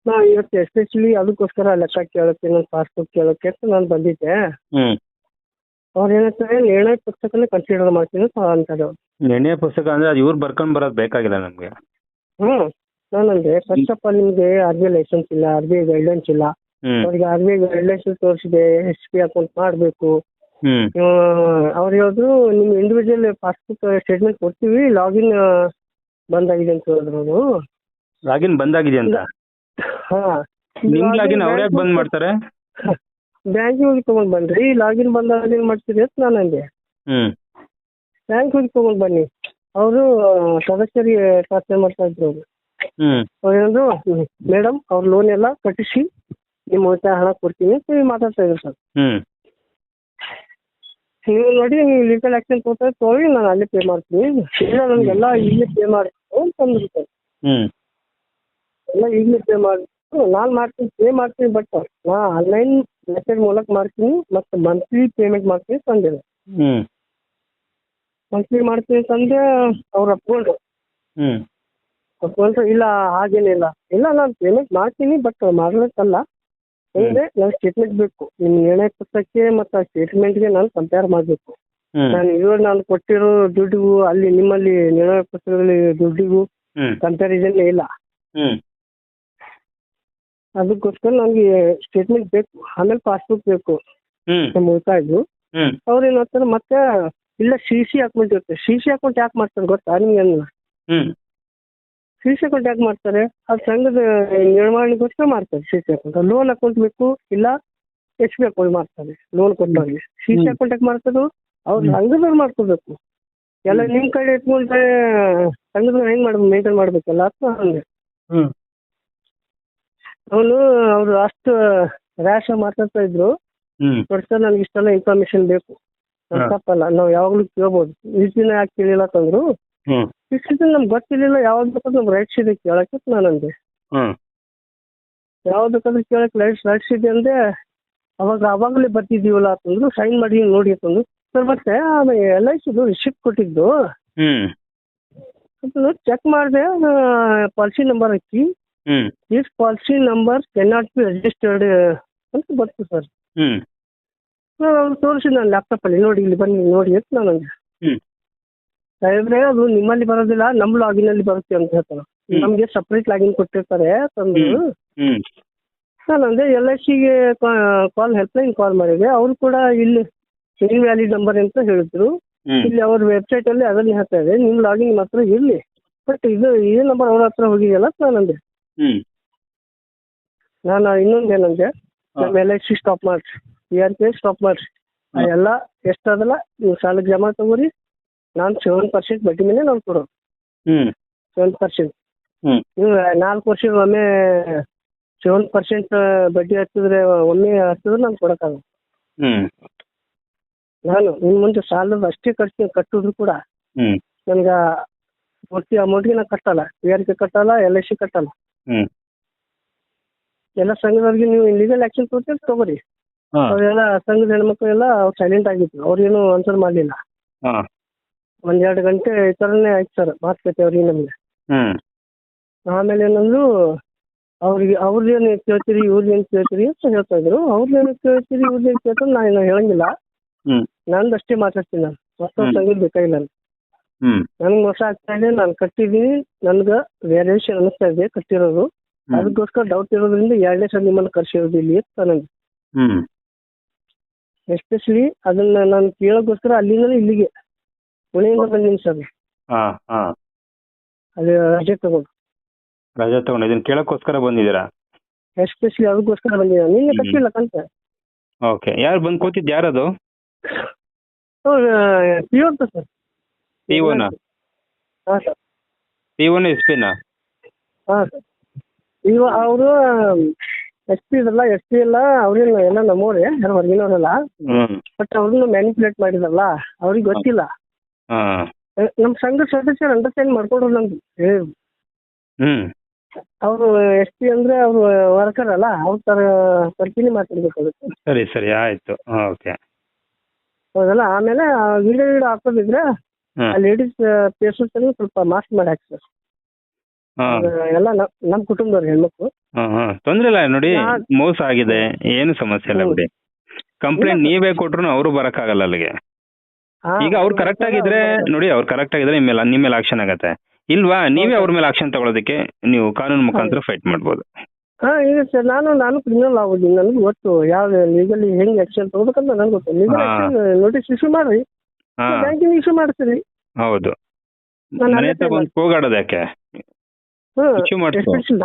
ನಾ ಇವತ್ತು ಎಸ್ಪೆಷಲಿ ಅದಕ್ಕೋಸ್ಕರ ಲೆಕ್ಕ ಕೇಳೋಕ್ಕೆ ನನ್ನ ಪಾಸ್ಬುಕ್ ಕೇಳೋಕ್ಕೆ ಅಂತ ನಾನು ಬಂದಿದ್ದೆ. ಹ್ಮ್ ಅವ್ರು ಏನಂತಾರೆ ನಿರ್ಣಯ ಪುಸ್ತಕನೇ ಕನ್ಸಿಡರ್ ಮಾಡ್ತೀನಿ ಅಂತ ಅಂತಾರೆ ಅವ್ರು. ನಿರ್ಣಯ ಪುಸ್ತಕ ಅಂದ್ರೆ ಅದು ಇವ್ರು ಬರ್ಕೊಂಡ್ ಬರೋದು ಬೇಕಾಗಿಲ್ಲ ನಮ್ಗೆ. ನಾನಂದ್ರೆ ಫಸ್ಟ್ ಆಫ್ ಆಲ್ ನಿಮಗೆ ಆರ್ ಬಿ ಐ ಲೈಸೆನ್ಸ್ ಇಲ್ಲ, ಆರ್ ಬಿ ಐ ಗೈಡ್ಲೈನ್ಸ್ ಇಲ್ಲ. ಹ್ಮ್ ಅವ್ರಿಗೆ ಆರ್ ಬಿ ಐ ಗೈಡ್ಲೈನ್ಸ್ ತೋರಿಸಿದೆ, ಎಸ್ ಪಿ ಅಕೌಂಟ್ ಮಾಡಬೇಕು. ಹ್ಮ್ ಅವ್ರು ಹೇಳಿದ್ರು ನಿಮ್ಮ ಇಂಡಿವಿಜುವಲ್ ಪಾಸ್ಬುಕ್ ಸ್ಟೇಟ್ಮೆಂಟ್ ಕೊಡ್ತೀವಿ, ಲಾಗಿನ್ ಬಂದಾಗಿದೆ ಅಂತ ಹೇಳಿದ್ರು ಅವರು. ಲಾಗಿನ್ ಬಂದಾಗಿದೆ ಅಂತ? ನಿಮ್ ಲಾಗಿನ್ ಅವ್ರು ಯಾಕೆ ಬಂದ್ ಮಾಡ್ತಾರೆ? ಬ್ಯಾಂಕಿಗೆ ಹೋಗಿ ತಗೊಂಡ್ ಬನ್ರಿ, ಲಾಗಿನ್ ಬಂದಾಗ ಏನ್ ಮಾಡ್ತೀರಿ ಅಂತ ನಾನು ಅಂದೆ. ಹ್ಮ್ ಬ್ಯಾಂಕ್ ಹೋಗಿ ತಗೊಂಡ್ ಬನ್ನಿ. ಅವರು ಸದಸ್ಯರಿಗೆ ಟಾರ್ಚರ್ ಮಾಡ್ತಾ ಇದ್ರು ಅವರು. ಹ್ಮ್ ಅವ್ರೇನಂದ್ರು ಮೇಡಮ್ ಅವ್ರ ಲೋನ್ ಎಲ್ಲ ಕಟ್ಟಿಸಿ ನಿಮ್ಮ ಉಳಿತಾಯ ಹಣ ಕೊಡ್ತೀನಿ ಅಂತ ಮಾತಾಡ್ತಾ ಇದ್ರು ಸರ್. ಹ್ಮ್ ನೀವು ನೋಡಿ ನೀವು ಲೀಗಲ್ ಆಕ್ಷನ್ ತಗೊಳ್ಳಿ, ನಾನು ಅಲ್ಲೇ ಪೇ ಮಾಡ್ತೀನಿ. ಇಲ್ಲ ನನಗೆಲ್ಲ ಈಗಲೇ ಪೇ ಮಾಡ್ತೀನಿ ಅಂತ ಅಂದ್ರು ಸರ್. ಹ್ಮ್ ಎಲ್ಲ ಈಗಲೇ ಪೇ ಮಾಡಿ ನಾನು ಮಾಡ್ತೀನಿ, ಪೇ ಮಾಡ್ತೀನಿ, ಬಟ್ ನಾ ಆನ್ಲೈನ್ ಮೆಥಡ್ ಮೂಲಕ ಮಾಡ್ತೀನಿ ಮತ್ತು ಮಂತ್ಲಿ ಪೇಮೆಂಟ್ ಮಾಡ್ತೀನಿ ತಂದೆ. ಹ್ಮ್ ಮಂತ್ಲಿ ಮಾಡ್ತೀನಿ ತಂದೆ. ಅವ್ರು ಅಪ್ಕೊಂಡ್ರು. ಹ್ಮ್ ಇಲ್ಲ ಹಾಗೇನಿಲ್ಲ, ಇಲ್ಲ ನಾನು ಪೇಮೆಂಟ್ ಮಾಡ್ತೀನಿ ಬಟ್ ಮಾಡ್ಬೇಕಲ್ಲ ಅಂದರೆ ನನಗೆ ಸ್ಟೇಟ್ಮೆಂಟ್ ಬೇಕು. ನಿಮ್ಮ ನಿರ್ಣಯ ಪುಸ್ತಕಕ್ಕೆ ಮತ್ತು ಆ ಸ್ಟೇಟ್ಮೆಂಟ್ಗೆ ನಾನು ಕಂಪೇರ್ ಮಾಡಬೇಕು. ನಾನು ಇವಾಗ ನಾನು ಕೊಟ್ಟಿರೋ ದುಡ್ಡಿಗೂ ಅಲ್ಲಿ ನಿಮ್ಮಲ್ಲಿ ನಿರ್ಣಯ ಪುಸ್ತಕದಲ್ಲಿ ದುಡ್ಡಿಗೂ ಕಂಪ್ಯಾರಿಸನ್ ಇಲ್ಲ. ಹ್ಮ್ ಅದಕ್ಕೋಸ್ಕರ ನನಗೆ ಸ್ಟೇಟ್ಮೆಂಟ್ ಬೇಕು, ಆಮೇಲೆ ಪಾಸ್ಬುಕ್ ಬೇಕು ನಮ್ಮ ಉಳಿತಾಯದ್ದು. ಅವ್ರು ಏನು ಹೇಳ್ತಾರೆ ಮತ್ತೆ ಇಲ್ಲ ಸಿ ಸಿ ಅಕೌಂಟ್ ಇರುತ್ತೆ. ಸಿ ಸಿ ಅಕೌಂಟ್ ಯಾಕೆ ಮಾಡ್ತಾರೆ ಗೊತ್ತಾ ನಿಮ್ಗೆ? ಸಿ ಸಿ ಅಕೌಂಟ್ ಯಾಕೆ ಮಾಡ್ತಾರೆ? ಅದು ಸಂಘದ ನಿರ್ವಹಣೆಗೋಸ್ಕರ ಮಾಡ್ತಾರೆ C C account. Loan account ಬೇಕು, ಇಲ್ಲ ಎಸ್ ಬಿ ಅಕೌಂಟ್ ಮಾಡ್ತಾರೆ ಲೋನ್ ಕೊಟ್ಟವ್ರಿಗೆ. ಸಿ ಸಿ ಅಕೌಂಟ್ ಯಾಕೆ ಮಾಡ್ತಾರೆ? ಅವ್ರು ಸಂಘದವ್ರು ಮಾಡ್ಕೋಬೇಕು. ಎಲ್ಲ ನಿಮ್ಮ ಕಡೆ ಇಟ್ಕೊಂಡ್ರೆ ಸಂಘದವ್ರು ಹೆಂಗೆ ಮೇಂಟೈನ್ ಮಾಡಬೇಕಲ್ಲ ಅಂತ ಹಂಗೆ. ಅವರು ಅಷ್ಟು ರ್ಯಾಶ್ ಮಾತಾಡ್ತಾ ಇದ್ರು. ಬಟ್ ಸರ್ ನನಗೆ ಇಷ್ಟೆಲ್ಲ ಇನ್ಫಾರ್ಮೇಶನ್ ಬೇಕು, ತಪ್ಪಲ್ಲ, ನಾವು ಯಾವಾಗಲೂ ಕೇಳ್ಬೋದು. ಇಷ್ಟು ದಿನ ಯಾಕೆ ಕೇಳಿಲ್ಲ ತಂದ್ರು. ಇಷ್ಟು ದಿನ ನಮ್ಗೆ ಗೊತ್ತಿರಲಿಲ್ಲ, ಯಾವಾಗ ಬೇಕಾದ್ರೆ ನಮ್ಗೆ ರೈಟ್ಸ್ ಇದೆ ಕೇಳಕ್ಕೆ ನಾನು ಅಂದೆ. ಯಾವಾಗ ಬೇಕಾದ್ರೆ ಕೇಳಕ್ಕೆ ರೈಟ್ಸ್ ಇದೆ ಅಂದೆ. ಅವಾಗಲೇ ಬರ್ತಿದ್ದೀವಲ್ಲ ಅಂತಂದ್ರು. ಸೈನ್ ಮಾಡಿ ನೋಡಿ ಅಂತಂದ್ರು. ಸರ್ ಮತ್ತೆ ಎಲ್ ಐ ಸಿದು ರಿಸಿಪ್ಟ್ ಕೊಟ್ಟಿದ್ದು ಚೆಕ್ ಮಾಡಿದೆ, policy number hockey this policy number cannot be registered ಅಂತ ಬರ್ತು ಸರ್. ಅವ್ರು ತೋರಿಸಿದ್ದು ನಾನು ಲ್ಯಾಪ್ಟಾಪಲ್ಲಿ, ನೋಡಿ ಇಲ್ಲಿ ಬನ್ನಿ ನೋಡಿ ಅಂತ ನಾನು ಅಂದೆ. ಸಾಹೇಬ್ರೆ ಅದು ನಿಮ್ಮಲ್ಲಿ ಬರೋದಿಲ್ಲ, ನಮ್ಮ ಲಾಗಿನಲ್ಲಿ ಬರುತ್ತೆ ಅಂತ ಹೇಳ್ತಾರೆ. ನಮಗೆ ಸಪ್ರೇಟ್ ಲಾಗಿನ್ ಕೊಟ್ಟಿರ್ತಾರೆ ತಂದು. ನಾನು ಅಂದೆ ಎಲ್ ಐ ಸಿಗೆ ಹೆಲ್ಪ್ಲೈನ್ ಕಾಲ್ ಮಾಡಿದೆ. ಅವರು ಕೂಡ ಇಲ್ಲಿ ಇನ್ವ್ಯಾಲಿಡ್ ನಂಬರ್ ಅಂತ ಹೇಳಿದ್ರು. ಇಲ್ಲಿ ಅವ್ರ ವೆಬ್ಸೈಟಲ್ಲಿ ಅದನ್ನು ಹೇಳ್ತಾ ಇದೆ, ನಿಮ್ಮ ಲಾಗಿನ್ ಮಾತ್ರ ಇರಲಿ, ಬಟ್ ಈ ನಂಬರ್ ಅವ್ರ ಹತ್ರ ಹೋಗಿದೆಯಲ್ಲ ಅಂತ ನಾನು ಅಂದೆ. ನಾನು ಇನ್ನೊಂದು ಏನಂದೆ, ನಮ್ಮ ಎಲ್ ಐ ಸಿ ಸ್ಟಾಪ್ ಮಾಡಿಸಿ, ಪಿ ಆರ್ ಪಿ ಸ್ಟಾಪ್ ಮಾಡಿಸಿ, ಅದೆಲ್ಲ ಎಷ್ಟಾದಲ್ಲ ನೀವು ಸಾಲಕ್ಕೆ ಜಮಾ ತಗೋರಿ, ನಾನು 7% ಬಡ್ಡಿ ಮೇಲೆ ನಾನು ಕೊಡೋದು. 7%. ನೀವು 4 ವರ್ಷದ ಒಮ್ಮೆ 7% ಬಡ್ಡಿ ಹಚ್ಚಿದ್ರೆ ಒಮ್ಮೆ ಹಚ್ಚಿದ್ರೆ ನಾನು ಕೊಡೋಕ್ಕಾಗಲ್ಲ. ನಾನು ಇನ್ನು ಮುಂದೆ ಸಾಲದ ಅಷ್ಟೇ ಕಟ್ಟಿದ್ರು ಕೂಡ ನನಗೆ ಪೂರ್ತಿ ಅಮೌಂಟ್ಗೆ ನಾನು ಕಟ್ಟಲ್ಲ, ಪಿ ಆರ್ ಪಿ ಕಟ್ಟಲ್ಲ, ಎಲ್ ಐ ಸಿ ಕಟ್ಟಲ್ಲ. ಎಲ್ಲ ಸಂಘದವ್ರಿಗೆ ನೀವು ಲೀಗಲ್ ಆಕ್ಷನ್ ತಗೋರಿ. ಅವರೆಲ್ಲ ಸಂಘದ ಹೆಣ್ಮಕ್ಳು ಎಲ್ಲ ಸೈಲೆಂಟ್ ಆಗಿದ್ರು, ಅವ್ರೇನು ಆನ್ಸರ್ ಮಾಡಲಿಲ್ಲ. 1-2 ಗಂಟೆ ಈ ಥರನೇ ಆಯ್ತು ಸರ್ ಮಾತುಕತೆ ಅವ್ರಿಗೆ ನಮಗೆ. ಆಮೇಲೆ ಏನಂದ್ರು, ಅವ್ರದ್ದೇನು ಕೇಳ್ತೀರಿ ಇವ್ರದ್ದೇನು ಕೇಳ್ತೀರಿ ಅಂತ ಹೇಳ್ತಾ ಇದ್ರು. ಅವ್ರದ್ದೇನು ಕೇಳ್ತೀರಿ ಇವ್ರದ್ದೇನು ಕೇಳ್ತಾರೆ ನಾನು ಹೇಳಂಗಿಲ್ಲ, ನಂದು ಅಷ್ಟೇ ಮಾತಾಡ್ತೀನಿ. ನಾನು ಹೊಸ ಸಂಘದ ಬೇಕಾಗಿಲ್ಲ. ನನಗೆ ಮೋಸ ಆಗ್ತಾ ಇದೆ, ನಾನು ಕಟ್ಟಿದ್ದೀನಿ, ನನ್ಗೆ ವೇರಿಯೇಷನ್ ಅನ್ನಿಸ್ತಾ ಇದೆ ಕಟ್ಟಿರೋದು, ಅದಕ್ಕೋಸ್ಕರ ಡೌಟ್ ಇರೋದ್ರಿಂದ 2ನೇ ಸಲ ನಿಮ್ಮನ್ನು ಕರ್ಸಿರೋದು ಇಲ್ಲಿ ಅಂತ ನನಗೆ. ಎಸ್ಪೆಷಲಿ ಅದನ್ನ ನಾನು ಕೇಳೋಕ್ಕೋಸ್ಕರ ಅಲ್ಲಿಂದ ಇಲ್ಲಿಗೆ ಪುಣೆಯಿಂದ ಬಂದೀನಿ ಸರ್. ಅಲ್ಲಿ ರಜೆ ತಗೊಂಡು ಇದನ್ನ ಕೇಳೋಕ್ಕೋಸ್ಕರ ಬಂದಿದ್ದೀರಾ? ಎಸ್ಪೆಷಲಿ ಅದಕ್ಕೋಸ್ಕರ ಬಂದಿದ್ದೀನಿ. ನಿನ್ನೆ ಕಟ್ಟಿಲ್ಲ ಕಂತ. ಓಕೆ, ಯಾರು ಬಂದು ಕೂತಿದ್ದು? ಯಾರದು? ಪಿಒ ಅಂತ ಸರ್. ಪಿಒನಾ? ಹಾಂ ಸರ್. ಪಿಒನ ಎಸ್ ಪಿನಾ? ಹಾಂ ಸರ್. ಈಗ ಅವರು ಎಸ್ ಪಿ ಇದಲ್ಲ, ಎಸ್ ಪಿ ಎಲ್ಲ ಅವ್ರೇನು ಎಲ್ಲ ನಮ್ಮವ್ರೆ, ಯಾರು ಹೊರಗಿನವರಲ್ಲ. ಬಟ್ ಅವ್ರನ್ನ ಮ್ಯಾನಿಪುಲೇಟ್ ಮಾಡಿದಾರಲ್ಲ, ಅವ್ರಿಗೆ ಗೊತ್ತಿಲ್ಲ. ನಮ್ಮ ಸಂಘದ ಸದಸ್ಯರು ಅಂಡರ್ಸ್ಟ್ಯಾಂಡ್ ಮಾಡ್ಕೊಂಡ್ರು ನಮ್ಗೆ ಹೇಳಿದ್ರು. ಅವರು ಎಸ್ ಪಿ ಅಂದರೆ ಅವರು ವರ್ಕರ್ ಅಲ್ಲ, ಅವ್ರ ಥರ ಕಂಟಿನ್ಯೂ ಮಾತಾಡ್ಬೇಕಾಗುತ್ತೆ. ಸರಿ ಸರಿ ಆಯಿತು. ಓಕೆ, ಹೌದಲ್ಲ. ಆಮೇಲೆ ವಿಡಿಯೋ ಹಾಕೋದಿದ್ರೆ ಆ ಲೇಡೀಸ್ ಪೇಷಂಟ್ಸ್ ಸ್ವಲ್ಪ ಮಾಸ್ಕ್ ಮಾಡಿ ಹಾಕಿ ಸರ್. ಹಾ ಎಲ್ಲ ನಮ್ ಕುಟುಂಬದವ್ರು ಹೆಣ್ಮಕ್ಳು. ಹಾ ಹಾ ತೊಂದ್ರೆ ಇಲ್ಲ ನೋಡಿ, ನಾನ್- ಮೋಸ ಆಗಿದೆ, ಏನು ಸಮಸ್ಯೆ ಇಲ್ಲ ಬಿಡಿ. ಕಂಪ್ಲೇಂಟ್ ನೀವೇ ಕೊಟ್ರು ಅವರು ಬರಕ್ಕಾಗಲ್ಲ ಅಲ್ಲಿಗೆ. ಹಾ, ಈಗ ಅವ್ರು ಕರೆಕ್ಟ್ ಆಗಿದ್ರೆ ನೋಡಿ, ಅವ್ರು ಕರೆಕ್ಟ್ ಆಗಿದ್ರೆ ನಿಮ್ಮ ಮೇಲೆ ಆಕ್ಷನ್ ಆಗತ್ತೆ. ಇಲ್ವಾ ನೀವೇ ಅವ್ರ ಮೇಲೆ ಆಕ್ಷನ್ ತಗೊಳ್ಳೋದಕ್ಕೆ ನೀವು ಕಾನೂನು ಮುಖಾಂತರ ಫೈಟ್ ಮಾಡ್ಬೋದು. ಹಾ ಈಗ ಸರ್ ನಾನು ಕ್ರಿಮಿನಲ್ ಆಗೋದಿಲ್ಲ, ನನಗೆ ಗೊತ್ತು ಯಾವ ಲೀಗಲಿ ಹೆಂಗ್ ಆಕ್ಷನ್ ತಗೋಬೇಕಂತ ನನಗೆ ಗೊತ್ತು. ಲೀಗಲ್ ಹಾ. ಆಕ್ಷನ್ ನೋಟಿಸ್ ಇಶ್ಯೂ ಮಾಡ್ರಿ, ಹಾ ಬ್ಯಾಂಕಿಂಗ್ ಇಶ್ಯೂ ಮಾಡ್ತೀರಿ. ಹೌದು, ನಾನು ಮನೆ ಅಲ್ಲೇ ಹತ್ರ ಬಂದು ಕೂಗಾಡೋದು ಯಾಕೆ? Issue ಮಾಡ್ಸು. ಎಸ್ಪೆಷಲಿ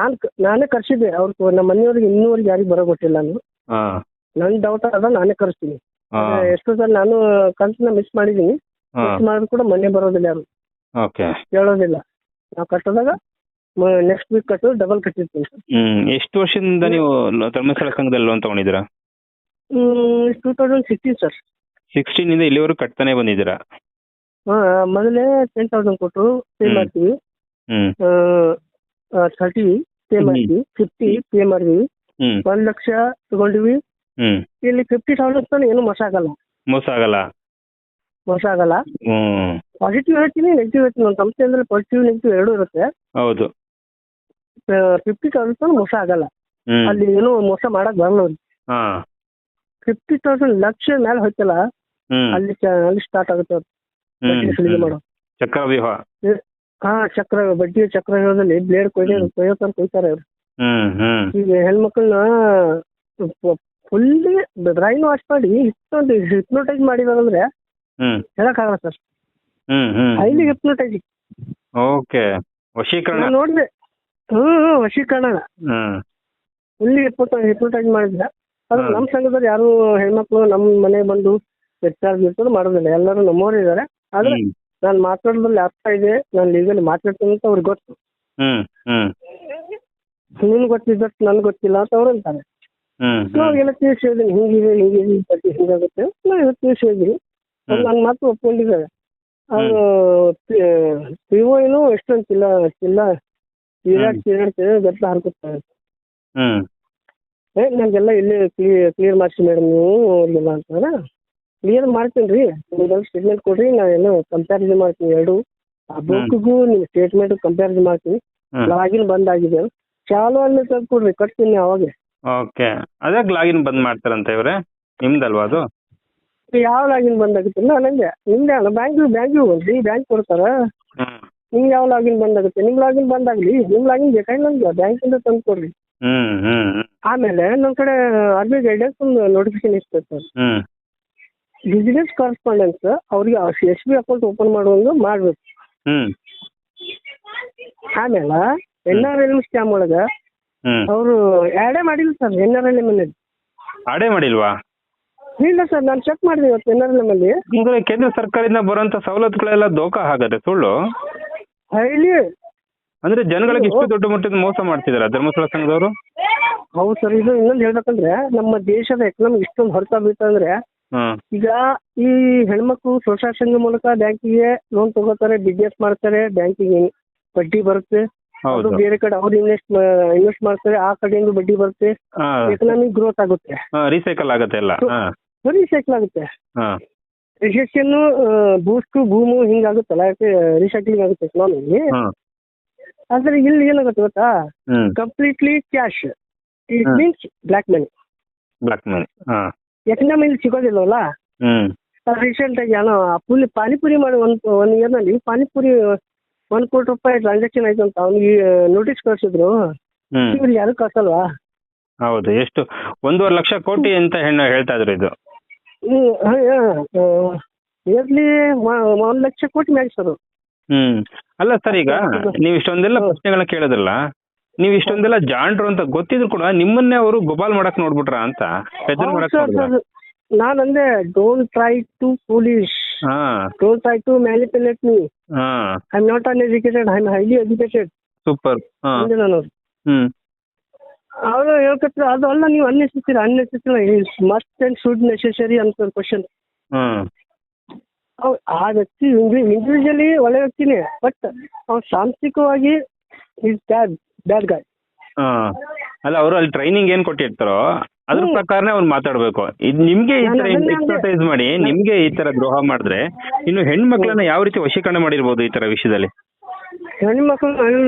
ನಾನೇ ಕರ್ಸಿದ್ದೆ ಅವ್ರಿಗೆ, ನಮ್ಮ ಮನೆಯವ್ರಿಗೆ ಇನ್ನೂವರೆಗೆ ಯಾರಿಗೆ ಬರೋ ಗೊತ್ತಿಲ್ಲ. ನಾನು ಹಾ ನನ್ ಡೌಟ್ ಅದ, ನಾನೇ ಕರ್ಸ್ತೀನಿ. ಹಾ ಎಷ್ಟೋ ಸಲ ನಾನು ಕಂತನ್ನ ಮಿಸ್ ಮಾಡಿದೀನಿ, ಹಾ ಮಿಸ್ ಮಾಡಿದ್ರು ಕೂಡ ಮನೆ ಬರೋದಿಲ್ಲ, ಯಾರು ಓಕೆ. ಕೇಳೋದಿಲ್ಲ. ನಾವು ಕಟ್ಟೋದಾಗ ನೆಕ್ಸ್ಟ್ ವೀಕ್ ಕಟ್ಟು ಡಬಲ್ ಕಟ್ಟಿರ್ತೀನಿ ಸರ್. ಎಷ್ಟು ವರ್ಷದಿಂದ ನೀವು ಧರ್ಮಸ್ಥಳ ಸಂಘದಲ್ಲಿ ಲೋನ್ ತಗೊಂಡಿದ್ದೀರಾ? 2016 ಸರ್. 16 ಇಂದ ಇಲ್ಲಿವರೆಗೂ ಕಟ್ತಾನೆ ಬಂದಿದ್ದೀರಾ? ಮೊದಲೇ 10,000 ಕೊಟ್ಟು ಪೇ ಮಾಡ್ತೀವಿ, ಹ್ಮ್ 30 ಪೇ ಮಾಡ್ತೀವಿ, 50 ಪೇ ಮಾಡಿದ್ವಿ, ಹ್ಮ್ 1 ಲಕ್ಷ ತಗೊಂಡಿವಿ. ಹ್ಮ್ ಇಲ್ಲಿ 50,000 ತಾನೆ ಏನು ಮೋಸ ಆಗಲ್ಲ. ಮೋಸ ಆಗಲ್ಲ. ಹ್ಮ್ ಪಾಸಿಟಿವ್ ಹೇಳ್ತೀನಿ, ನೆಗೆಟಿವ್ ಹೇಳ್ತೀನಿ. ಒಂದು ಸಂಸ್ಥೆ ಅಂದ್ರೆ ಪಾಸಿಟಿವ್ ನೆಗೆಟಿವ್ ಎರಡೂ ಇರುತ್ತೆ. ಹೌದು. 50,000 ತಾನೆ ಮೋಸ ಆಗಲ್ಲ, ಹ್ಮ್ ಅಲ್ಲಿ ಏನೋ ಮೋಸ ಮಾಡಕ್ ಬರಲ್ಲ ಅವ್ರಿಗೆ. ಹಾ 50,000 ಲಕ್ಷ ಮೇಲೆ ಹೋಯ್ತಲ್ಲ, ಹ್ಮ್ ಅಲ್ಲಿ ಸ್ಟಾರ್ಟ್ ಆಗುತ್ತೆ ಅವ್ರು ಬಡ್ಡಿ ಸುಲಿಗೆ ಮಾಡೋ. ಚಕ್ರವ್ಯೂಹ. ಬಡ್ಡಿ ಚಕ್ರವ್ಯೂಹದಲ್ಲಿ ಬ್ಲೇಡ್ ಕೊಯ್ಯೋತಾರ ಕೊಯ್ತಾರೆ ಅವ್ರು. ಈಗ ಹೆಣ್ಮಕ್ಳನ್ನ ಫುಲ್ಲಿ ಬ್ರೈನ್ ವಾಶ್ ಮಾಡಿ ಇಷ್ಟೊಂದು ಹಿಪ್ನೋಟೈಸ್ ಮಾಡಿದಾರಂದ್ರೆ ಹೇಳಕ್ಕಾಗಲ್ಲ ಸರ್. ಹೈಲಿ ಹಿಪ್ನೋಟೈಸಿಂಗ್. ಓಕೆ, ವಶೀಕರಣ. ನಾನು ನೋಡಿದೆ. ವಶೀಕರಣ ಫುಲ್ಲಿ ಹಿಪ್ನೋಟೈಸ್ ಮಾಡಿದ್ರೆ. ಅದು ನಮ್ಮ ಸಂಘದಲ್ಲಿ ಯಾರು ಹೆಣ್ಮಕ್ಳು ನಮ್ಮ ಮನೆ ಬಂದು ಚಾರ್ಜ್ ಇರ್ತದೆ ಮಾಡೋದಿಲ್ಲ, ಎಲ್ಲರೂ ನಮ್ಮವ್ರು ಇದ್ದಾರೆ. ಆದ್ರೆ ನಾನು ಮಾತಾಡೋದ್ರಲ್ಲಿ ಅರ್ಥ ಇದೆ, ನಾನು ಲೀಗಲಿ ಮಾತಾಡ್ತೀನಿ ಅಂತ ಅವ್ರಿಗೆ ಗೊತ್ತು. ನಿನ್ ಗೊತ್ತಿದ್ದಷ್ಟು ನನ್ಗೆ ಗೊತ್ತಿಲ್ಲ ಅಂತ ಅವ್ರು ಅಂತಾರೆ. ನಾವೆಲ್ಲ ತಿಳಿಸಿ ಹೇಳಿದ್ದೀನಿ, ಹಿಂಗಿದೆ ಹಿಂಗಾಗುತ್ತೆ, ನಾವು ತಿಳಿಸಿ ಹೇಳಿದ್ದೀನಿ. ನನ್ನ ಮಾತು ಒಪ್ಕೊಂಡಿದ್ದಾರೆ. ಅದು PO ಏನು ಎಷ್ಟೊಂದಿಲ್ಲ ಗಟ್ಲ ಹರ್ಕೊತಾರೆ. ನಂಗೆಲ್ಲ ಇಲ್ಲೇ ಕ್ಲಿಯರ್ ಮಾಡಿಸಿ ಮೇಡಮ್ ನೀವು ಅವ್ರಿಗೆಲ್ಲ ಅಂತಾರೆ. ಕ್ಲಿಯರ್ ಮಾಡ್ತೀನಿ ರೀ, ನಿಮ್ಗೆಲ್ಲ ಸ್ಟೇಟ್ಮೆಂಟ್ ಕೊಡ್ರಿ, ನಾನೆಲ್ಲ ಕಂಪ್ಯಾರಿಸನ್ ಮಾಡ್ತೀನಿ ಎರಡು. ಆ ಬುಕ್ಗೂ ನಿಮ್ಮ ಸ್ಟೇಟ್ಮೆಂಟ್ ಕಂಪ್ಯಾರಿಸನ್ ಮಾಡ್ತೀನಿ. ಲಾಗಿನ್ ಬಂದಾಗಿದೆ, ಚಾಲು ಅಲ್ಲಿ ತಂದು ಕೊಡ್ರಿ, ಕಟ್ತೀನಿ ಅವಾಗೆ. ಓಕೆ, ಅದಕ್ಕೆ ಲಾಗಿನ್ ಬಂದ್ ಮಾಡ್ತಾರಂತ ಇವ್ರೆ? ನಿಮ್ದಲ್ವಾ ಅದು? ಯಾವ ಲಾಗಿನ್ ಬಂದಾಗುತ್ತೆ? ನಂಗೆ ನಿಮ್ದೆ ಅಲ್ಲ, ಬ್ಯಾಂಕಿಗೆ ಹೋಗ್ರಿ, ಬ್ಯಾಂಕ್ ಕೊಡ್ತಾರ. ನಿಮ್ಗೆ ಯಾವ ಲಾಗಿನ್ ಬಂದಾಗುತ್ತೆ? ನಿಮ್ ಲಾಗಿನ್ ಬಂದಾಗ್ಲಿ, ನಿಮ್ ಲಾಗಿನ್ ಬೇಕಾಗಿ ನಮ್ಗೆ ಬ್ಯಾಂಕಿಂದ ತಂದು ಕೊಡ್ರಿ. ಆಮೇಲೆ ನಮ್ಮ ಕಡೆ RBI ಗೈಡೆನ್ಸ್ ಒಂದು ನೋಟಿಫಿಕೇಶನ್ ಇರ್ತದೆ ಸರ್. ಬಿಸಿನೆಸ್ ಕರೆಸ್ಪಾಂಡೆನ್ಸ್ ಅವ್ರಿಗೆ SB ಅಕೌಂಟ್ ಓಪನ್ ಮಾಡುವಂಗ ಮಾಡ್ಬೇಕು. ಆಮೇಲೆ NRLM ಸ್ಕ್ಯಾಮ್ ಒಳಗ ಅವರು ಆಡೇ ಮಾಡಿಲ್ಲ ಸರ್. NRLM ಅಲ್ಲಿ ಆಡೇ ಮಾಡಿಲ್ವಾ? ಇಲ್ಲ ಸರ್, ನಾನು ಚೆಕ್ ಮಾಡಿದೆ ಇವತ್ತು NRLM ಅಲ್ಲಿ. ಅಂದ್ರೆ ಕೇಂದ್ರ ಸರ್ಕಾರದಿಂದ ಬರುವಂತ ಸವಲತ್ತುಗಳೆಲ್ಲ ದೋಖ ಆಗತ್ತೆ, ಸುಳ್ಳು. ಹೈಲಿ ಅಂದ್ರೆ ಜನಗಳಿಗೆ ಇಷ್ಟು ದೊಡ್ಡ ಮಟ್ಟದ ಮೋಸ ಮಾಡ್ತಿದಾರ ಧರ್ಮಸ್ಥಳ ಸಂಘದವರು? ಹೌದು ಸರ್. ಇದು ಇನ್ನೊಂದು ಹೇಳ್ಬೇಕಂದ್ರೆ, ನಮ್ಮ ದೇಶದ ಎಕನಾಮಿ ಇಷ್ಟೊಂದು ಹೊರತಾ ಬೀಳ್ತಂದ್ರೆ, ಈಗ ಈ ಹೆಣ್ಮಕ್ಳು ಸ್ವಸಹಾಯ ಸಂಘ ಮೂಲಕ ಬ್ಯಾಂಕಿಗೆ ಲೋನ್ ತಗೋತಾರೆ, ಬಿಸ್ನೆಸ್ ಮಾಡ್ತಾರೆ, ಬ್ಯಾಂಕಿಗೆ ಬಡ್ಡಿ ಬರುತ್ತೆ. ಅದು ಬೇರೆ ಕಡೆ ಅವ್ರು ಇನ್ವೆಸ್ಟ್ ಮಾಡ್ತಾರೆ, ಆ ಕಡೆಯಿಂದ ಬಡ್ಡಿ ಬರುತ್ತೆ, ಎಕನಾಮಿಕ್ ಗ್ರೋತ್ ಆಗುತ್ತೆ, ರೀಸೈಕಲ್ ಆಗುತ್ತೆ ಎಲ್ಲ. ರೀಸೈಕಲ್ ಆಗುತ್ತೆ. ರಿಸೆಷನ್ ಬೂಸ್ಟ್ ಭೂಮು ಹಿಂಗಾಗುತ್ತಲ್ಲ, ರೀಸೈಕ್ಲಿಂಗ್ ಆಗುತ್ತೆ ಎಕನಾಮಿ. ಆದ್ರೆ ಇಲ್ಲಿ ಏನಾಗುತ್ತೆ ಗೊತ್ತಾ, completely cash. It means black money. Economically ಸಿಗೋದಿಲ್ಲವಲ್ಲ. ರೀಸೆಂಟ್ ಆಗಿ ಏನೋ ಪಾನಿಪುರಿ ಮಾಡಿ ಒಂದ್ ಇಯರ್ ನಲ್ಲಿ ಪಾನಿಪುರಿ 1 ಕೋಟಿ ರೂಪಾಯಿ ಟ್ರಾನ್ಸಾಕ್ಷನ್ ಆಯ್ತು ಅಂತ ಅವ್ನಿಗೆ ನೋಟಿಸ್ ಕಳ್ಸಿದ್ರು. ಇವ್ರು ಯಾರು ಕಳ್ಸಲ್ವಾ? ಹೌದು, ಎಷ್ಟು 1.5 ಲಕ್ಷ ಕೋಟಿ ಅಂತ ಹೇಳ್ತಾ ಇದ್ರು. ಇದು ಇಯರ್ಲಿ 1 ಲಕ್ಷ ಕೋಟಿ ಮ್ಯಾಚ್ ಸರ್. ಅಲ್ಲ ಸರ್, ಈಗ ನೀವು ಇಷ್ಟೊಂದೆಲ್ಲ ಪ್ರಶ್ನೆಗಳನ್ನ ಕೇಳೋದಿಲ್ಲ, ನೀವು ಇಷ್ಟೊಂದೆಲ್ಲ ಜಾಣ್ರು ಅಂತ ಗೊತ್ತಿದ್ರು ಕೂಡ ನಿಮ್ಮನ್ನೇ ಅವರು ಗೊಬಾಲ್ ಮಾಡಕ್ ನೋಡ್ಬಿಟ್ರ ಅಂತ? ನಾನಂದೆ don't try to police, don't try to manipulate me. I am not uneducated, I am highly educated. Super. ನಾನು ಅವರು ಹೇಳ್ಕತ್ರ ಅದು ಅಲ್ಲ, ನೀವು unnecessary must and should necessary ಅಂತ ಕ್ವಶನ್. ಆ ವ್ಯಕ್ತಿ ಇಂಡಿವಿಜುವಲಿ ಒಳ್ಳೆ ವ್ಯಕ್ತಿನೇ, ಬಟ್ ಅವ್ನು ಸಾಂಸ್ಥಿಕವಾಗಿ ಈಸ್ ಬ್ಯಾಡ್ ಗಾಯ್. ಅಲ್ಲ, ಅವರು ಅಲ್ಲಿ ಟ್ರೈನಿಂಗ್ ಏನ್ ಕೊಟ್ಟಿರ್ತಾರೋ ಅದ್ರ ಪ್ರಕಾರನೇ ಅವ್ನು ಮಾತಾಡ್ಬೇಕು. ಇದು ನಿಮ್ಗೆ ಈ ತರ ಎಕ್ಸರ್ಸೈಸ್ ಮಾಡಿ ನಿಮ್ಗೆ ಈ ತರ ದ್ರೋಹ ಮಾಡಿದ್ರೆ ಇನ್ನು ಹೆಣ್ಮಕ್ಳನ್ನ ಯಾವ ರೀತಿ ವಶೀಕರಣ ಮಾಡಿರ್ಬೋದು ಈ ತರ ವಿಷಯದಲ್ಲಿ? ಹೆಣ್ಮಕ್ಳು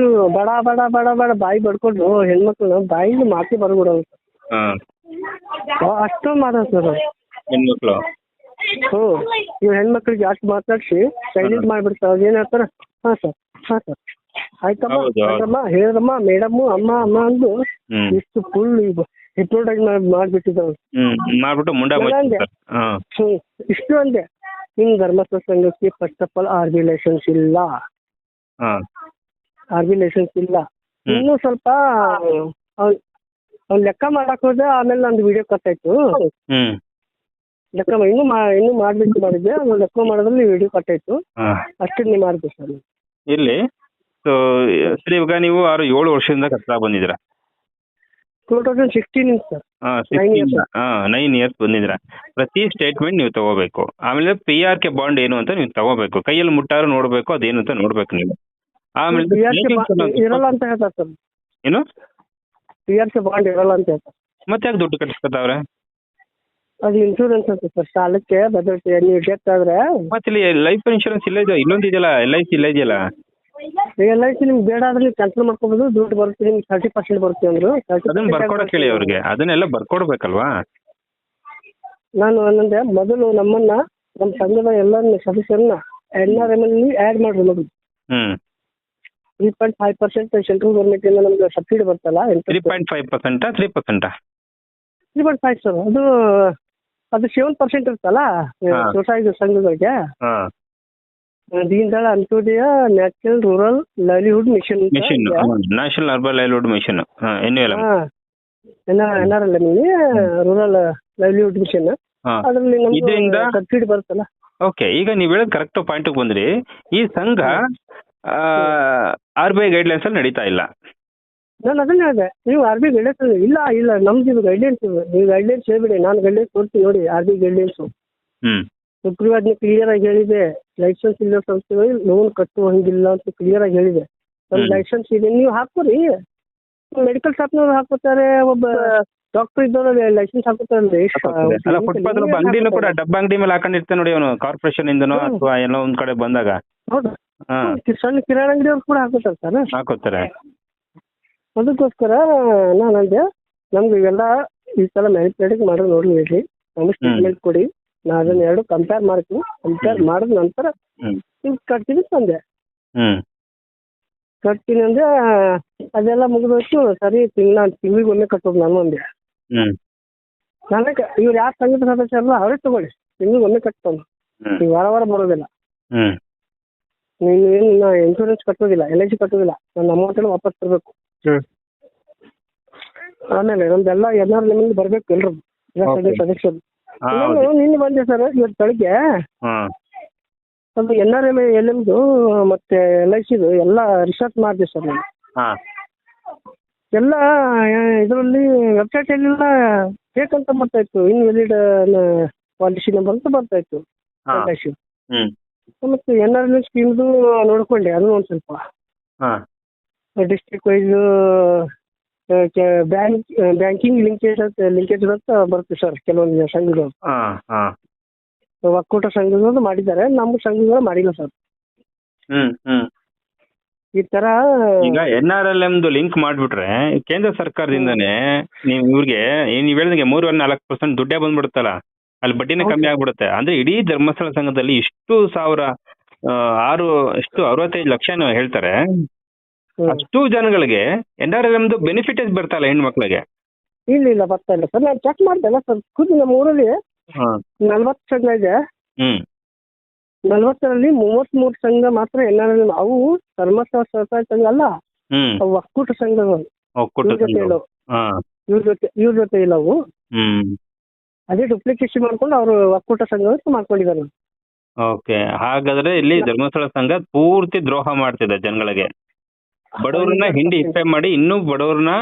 ಬಡ ಬಡ ಬಡ ಬಡ ಬಾಯಿ ಬಡ್ಕೊಂಡು ಹೆಣ್ಮಕ್ಳು ಬಾಯಿಗೆ ಮಾತಿ ಬರ್ಬಿಡೋದು ಹಾಂ ಅಷ್ಟೊಂದು ಮಾತಾಡ್ತಾರೆ ಸರ್. ಹೆಣ್ಮಕ್ಳು ಹ್ಞೂ ಇವ್ ಹೆಣ್ಮಕ್ಳಿಗೆ ಅಷ್ಟು ಮಾತಾಡ್ಸಿ ಸೈಲೆಂಟ್ ಮಾಡ್ಬಿಡ್ತಾರೆ. ಅವ್ರು ಏನ್ ಹೇಳ್ತಾರೆ, ಹಾಂ ಸರ್ ಆಯ್ತಮ್ಮ ಹೌದು. ಆಯ್ತಮ್ಮ ಹೇಳಿದ್ರಮ್ಮ ಮೇಡಮ್ಮು ಅಮ್ಮ ಅಮ್ಮ ಅಂದು ಹ್ಮ್ ಇಷ್ಟು ಫುಲ್ ಹಿಪ್ನೋಟೈಸ್ ಮಾಡ್ಬಿಟ್ಟಿದ್ದಾವೆ. ಮಾಡ್ಬಿಟ್ಟು ಮುಂಡ ಅಂದೆ ಹಾಂ ಇಷ್ಟು ಅಂದೆ ನಿಮ್ ಧರ್ಮಸ್ಥಳ ಸಂಘಕ್ಕೆ first of all RBI licence ಇಲ್ಲ, ಹಾಂ ಆರ್ಬಿ ಲೈಸೆನ್ಸ್ ಇಲ್ಲ. ಇನ್ನೂ ಸ್ವಲ್ಪ ಅವ್ನ್ ಲೆಕ್ಕ ಮಾಡಕ್ ಹೋದೆ. ಆಮೇಲೆ ನಂದು ವಿಡಿಯೋ ಕಟ್ಟಾಯ್ತು. ಹ್ಮ್ ಲೆಕ್ಕ ಇನ್ನೂ ಮಾಡ್ಬಿಟ್ಟು ಮಾಡಿದ್ದೆ. ಅದು ಲೆಕ್ಕ ಮಾಡೋದ್ರಲ್ಲಿ ವಿಡಿಯೋ ಕಟ್ಟಾಯ್ತು. ಹಾಂ ಅಷ್ಟೇ ನೀವು ಮಾಡ್ಬೇಕು ಸರ್. ಇರ್ಲಿ. ಸೊ ಸರಿ, ಇವಾಗ ನೀವು 6-7 ವರ್ಷದಿಂದ ಕಟ್ತಾ ಬಂದಿದ್ದೀರಾ. 2016 ಸರ್. 9 ಇಯರ್ಸ್ ಬಂದಿದ್ದೀರಾ. ಪ್ರತಿ ಸ್ಟೇಟ್ಮೆಂಟ್ ನೀವು ತಗೋಬೇಕು. ಆಮೇಲೆ PRK ಬಾಂಡ್ ಏನು ಅಂತ ನೀವು ತಗೋಬೇಕು. ಕೈಯಲ್ಲಿ ಮುಟ್ಟಾರು ನೋಡ್ಬೇಕು, ಅದೇನು ಅಂತ ನೋಡ್ಬೇಕು ನೀವು. ಆಮೇಲೆ ಇರಲ್ಲ ಅಂತ ಹೇಳ್ತಾರೆ ಸರ್. ಏನು PRK ಬಾಂಡ್ ಇರಲ್ಲ ಅಂತ ಹೇಳ್ತಾರೆ. ಮತ್ತೆ ಯಾಕೆ ದುಡ್ಡು ಕಟ್ಟಿಸ್ಕೊತಾವ್ರೆ? ಅದು ಇನ್ಶೂರೆನ್ಸ್ ಅಂತ ಸರ್. ಸಾಲಕ್ಕೆ ಭದ್ರತೆ ನೀವು ಡೆತ್ ಆದ್ರೆ ಮತ್ತೆ ಇಲ್ಲಿ ಲೈಫ್ ಇನ್ಶೂರೆನ್ಸ್ ಇಲ್ಲ ಇದೆಯಲ್ಲ, ಇನ್ನೊಂದು ಇದೆಯಲ್ಲ, LIC ಇಲ್ಲ ಇದೆಯಲ್ಲ. LIC ನಿಮ್ಗೆ ಬೇಡ ಆದ್ರೆ ನೀವು ಕ್ಯಾನ್ಸಲ್ ಮಾಡ್ಕೋಬಹುದು. ದುಡ್ಡು ಬರುತ್ತೆ ನಿಮ್ಗೆ 30% ಬರುತ್ತೆ ಅಂದ್ರು. ಅದನ್ನ ಬರ್ಕೊಡಕ್ ಹೇಳಿ ಅವ್ರಿಗೆ. ಅದನ್ನೆಲ್ಲ ಬರ್ಕೊಡ್ಬೇಕಲ್ವಾ? ನಾನು ಅನ್ನಂದೆ ಮೊದಲು ನಮ್ಮ ಸಂಘದ ಎಲ್ಲ ಸದಸ್ಯರನ್ನ NRM ಅಲ್ಲಿ ಆ್ಯಡ್ ಮಾಡ್ರಿ ಮೊದಲು. 3.5% ಸೆಂಟ್ರಲ್ ಗೌರ್ಮೆಂಟ್ ಇಂದ ನಮ್ಗೆ ಸಬ್ಸಿಡಿ ಬರ್ತಲ್ಲ. 3.5%, 3%? 3.5 ಸರ್. ಅದು 7% ಇರ್ತಲ್ಲ ಸೊಸೈಟಿ ಸಂಘಗಳಿಗೆ. Deen Dayal Antyodaya national rural livelihood mission national urban livelihood mission NRLM rural livelihood mission. ಅದ್ರಲ್ಲಿ ನಮ್ಗೆ ಸಬ್ಸಿಡಿ ಬರುತ್ತಲ್ಲ. ಓಕೆ, ಈಗ ನೀವು ಹೇಳೋದು ಕರೆಕ್ಟ್ ಪಾಯಿಂಟ್ ಬಂದ್ರಿ. ಈ ಸಂಘ RBI ಗೈಡ್ಲೈನ್ಸ್ ಅಲ್ಲಿ ನಡೀತಾ ಇಲ್ಲ. ನಾನು ಅದನ್ನ ಹೇಳಿದೆ, ನೀವು RBI ಗೈಡ್ಲೈನ್ಸ್ ಇಲ್ಲ ನಮ್ದು ಇದು ಗೈಡ್ಲೈನ್ಸ್. ನೀವು ಗೈಡ್ಲೈನ್ಸ್ ಹೇಳ್ಬಿಡಿ, ನಾನು ಗೈಡ್ಲೈನ್ಸ್ ಕೊಡ್ತೀನಿ ನೋಡಿ. RBI ಗೈಡ್ಲೈನ್ಸ್ ಸುಗ್ರೀವಾಜ್ಞೆ ಕ್ಲಿಯರ್ ಆಗಿ ಹೇಳಿದೆ. ಲೈಸೆನ್ಸ್ ಇಲ್ಲ ಸಂಸ್ಥೆಗಳು ಲೋನ್ ಕಟ್ಟುವಂಗಿಲ್ಲ ಅಂತ ಕ್ಲಿಯರ್ ಆಗಿ ಹೇಳಿದೆ. ನಮ್ ಲೈಸೆನ್ಸ್ ಇದೆ, ನೀವು ಹಾಕೋರಿ. ಮೆಡಿಕಲ್ ಶಾಪ್ನವ್ರು ಹಾಕೋತಾರೆ, ಒಬ್ಬ ಡಾಕ್ಟರ್ ಇದ್ದವ್ರು ಲೈಸೆನ್ಸ್ ಹಾಕೋತಾರೆ. ಅಂಗಡಿನೂ ಕೂಡ ಡಬ್ಬ ಅಂಗಡಿ ಮೇಲೆ ಹಾಕೊಂಡಿರ್ತಾನೆ ನೋಡಿ ಅವನು, ಕಾರ್ಪೊರೇಷನ್ ಇಂದನೋ ಅಥವಾ ಏನೋ ಒಂದ್ ಕಡೆ ಬಂದಾಗ. ಹೌದಾ? ಸಣ್ಣ ಕಿರಾಣಿ ಅಂಗಡಿಯವ್ರು ಕೂಡ ಹಾಕೋತಾರೆ ಸರ್. ಹಾಕೋತಾರೆ. ಅದಕ್ಕೋಸ್ಕರ ನಾನು ಅಂದೆ, ನಮ್ಗೆ ಇವೆಲ್ಲ ಈ ಸಲ ಮ್ಯಾನಿಪುಲೇಟಿಂಗ್ ಮಾಡೋದು ನೋಡಿ ಹೇಳ್ರಿ, ನಮ್ಗೆ ಸ್ಟೇಟ್ಮೆಂಟ್ ಕೊಡಿ. ನಾ ಅದನ್ನ ಎರಡು ಕಂಪೇರ್ ಮಾಡ್ತೀನಿ. ಕಂಪೇರ್ ಮಾಡಿದ ನಂತರ ನಿಮ್ಗೆ ಕಟ್ತೀನಿ ತಂದೆ. ಕಟ್ತೀನಿ ಅಂದ್ರೆ ಅದೆಲ್ಲ ಮುಗಿದೋಯ್ತು. ಸರಿ, ತಿಂಗಳಿಗೆ ಒಮ್ಮೆ ಕಟ್ಟೋದು ನಾನು ಅಂದೆ. ನನಗೆ ಇವ್ರು ಯಾರು ಸಂಘದ ಸದಸ್ಯರಲ್ಲ ಅವರೇ ತಗೊಳ್ಳಿ, ತಿಂಗಳಿಗೆ ಒಮ್ಮೆ ಕಟ್ತಾನೆ. ನೀವು ವಾರ ಬರೋದಿಲ್ಲ. ನೀನು ಏನು ಇನ್ಶೂರೆನ್ಸ್ ಕಟ್ಟೋದಿಲ್ಲ, LIC ಕಟ್ಟೋದಿಲ್ಲ. ನನ್ನ ಅಮೌಂಟ್ ವಾಪಸ್ ತರಬೇಕು. ಆಮೇಲೆ ನಮ್ದೆಲ್ಲ NRLM ಬರ್ಬೇಕು ಎಲ್ರು ಸದಸ್ಯರು. ನಿನ್ನೆ ಬಂದೆ ಸರ್, ಇವತ್ತು ಬೆಳಿಗ್ಗೆ ಅದು NRLMದು ಮತ್ತೆ LICದು ಎಲ್ಲ ರಿಸರ್ಚ್ ಮಾಡಿದೆ ಸರ್ ನಾನು. ಎಲ್ಲ ಇದರಲ್ಲಿ ವೆಬ್ಸೈಟ್ ಎಲ್ಲ ಬೇಕಂತ ಬರ್ತಾ ಇತ್ತು. ಇನ್ವ್ಯಾಲಿಡ್ ಪಾಲಿಸಿ ನಂಬರ್ ಅಂತ ಬರ್ತಾ ಇತ್ತು. ಮತ್ತೆ NRLM ಸ್ಕೀಮ್ದು ನೋಡ್ಕೊಂಡೆ. ಅದು ಒಂದು ಸ್ವಲ್ಪ ಡಿಸ್ಟ್ರಿಕ್ಟ್ ವೈಸ್ ಬ್ಯಾಂಕಿಂಗ್ ಲಿಂಕೇಜ್ ಅಂತ ಬರುತ್ತೆ ಸರ್. ಕೆಲವೊಂದು ಸಂಘಗಳು ಒಕ್ಕೂಟ ಸಂಘಗಳು ಮಾಡಿದ್ದಾರೆ, ನಮ್ಮ ಸಂಘಗಳು ಮಾಡಿಲ್ಲ ಸರ್. ಈ ತರ ಈಗ NRLMದು ಲಿಂಕ್ ಮಾಡ್ಬಿಟ್ರೆ ಕೇಂದ್ರ ಸರ್ಕಾರದಿಂದನೇ ನೀವು ಇವ್ರಿಗೆ ನೀವ್ ಹೇಳಿದಂಗೆ 3-4% ದುಡ್ಡೇ ಬಂದ್ಬಿಡುತ್ತಲ್ಲ, ಅಲ್ಲಿ ಬಡ್ಡಿನೇ ಕಮ್ಮಿ ಆಗ್ಬಿಡುತ್ತೆ. ಅಂದ್ರೆ ಇಡೀ ಧರ್ಮಸ್ಥಳ ಸಂಘದಲ್ಲಿ ಇಷ್ಟು 65 ಲಕ್ಷ ಹೇಳ್ತಾರೆ. ಅಷ್ಟು ಜನಗಳಿಗೆ NRLMದು ಬೆನಿಫಿಟ್ ಬರ್ತಲ್ಲ ಹೆಣ್ಮಕ್ಳಿಗೆ? ಇಲ್ಲ ಬರ್ತಾ ಇಲ್ಲ ಸರ್. ನಾನು ಚೆಕ್ ಮಾಡ್ದೆ ಸರ್. ಖುದ್ದು ನಮ್ಮ ಊರಲ್ಲಿ 40 ಸಂಘ ಇದೆ. 40ರಲ್ಲಿ 33 ಸಂಘ ಮಾತ್ರ NRLM. ಅವು ಧರ್ಮಸ್ಥಳ ಸಹಕಾರಿ ಸಂಘ ಅಲ್ಲ, ಅವು ಒಕ್ಕೂಟ ಸಂಘಗಳು. ಇವ್ರ ಜೊತೆ ಇಲ್ಲ ಅವು. ಅದೇ ಡುಪ್ಲಿಕೇಶನ್ ಮಾಡ್ಕೊಂಡು ಅವರು ಒಕ್ಕೂಟ ಸಂಘ ಮಾಡ್ಕೊಂಡಿದ್ದಾರೆ. ಓಕೆ, ಹಾಗಾದ್ರೆ ಇಲ್ಲಿ ಧರ್ಮಸ್ಥಳ ಸಂಘ ಪೂರ್ತಿ ದ್ರೋಹ ಮಾಡ್ತಿದೆ ಜನಗಳಿಗೆ. ಬಡವರನ್ನ ಹಿಂಡಿ ಹಿಪ್ಪೆ ಮಾಡಿ ಇನ್ನೂ ಬಡವರನ್ನ